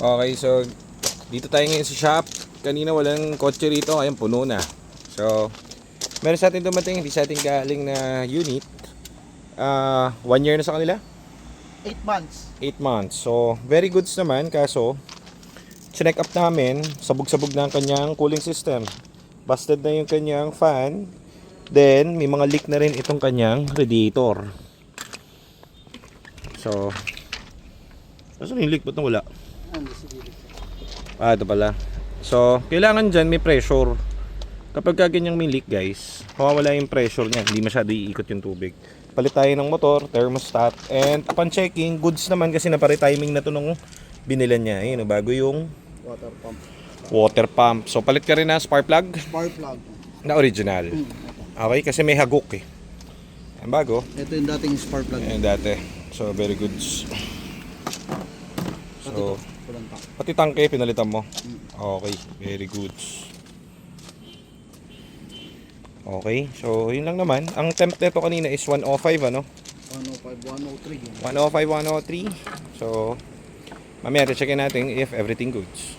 Okay, so dito tayo ngayon sa shop. Kanina walang kotse rito, ngayon puno na. So, meron sa atin dumating, hindi sa atin galing na unit. 1 year na sa kanila? 8 months. 8 months. So, very goods naman, kaso check up namin, sabog-sabog na ang kanyang cooling system. Busted na yung kanyang fan. Then, may mga leak na rin itong kanyang radiator. So, saan yung leak? Ba't wala? Ito pala. So, kailangan dyan may pressure. Kapag ganyang may leak guys, mawawala yung pressure niya. Hindi masyado iikot yung tubig. Palit tayo ng motor, thermostat. And upon checking, goods naman kasi napare-timing na to nung binilan niya. Ayun, bago yung water pump. So, palit ka rin na spark plug Spark plug. na original. Okay, kasi may hagok eh. Ang bago. Ito yung dating spark plug. Ayan dati. So, very goods. So, Walang pa. pati tangke, pinalitan mo. Okay, very goods. Okay, so yun lang naman. Ang temp nito kanina is 105, ano? 105, 103. 105, 103. So, mamaya checkin natin if everything goods.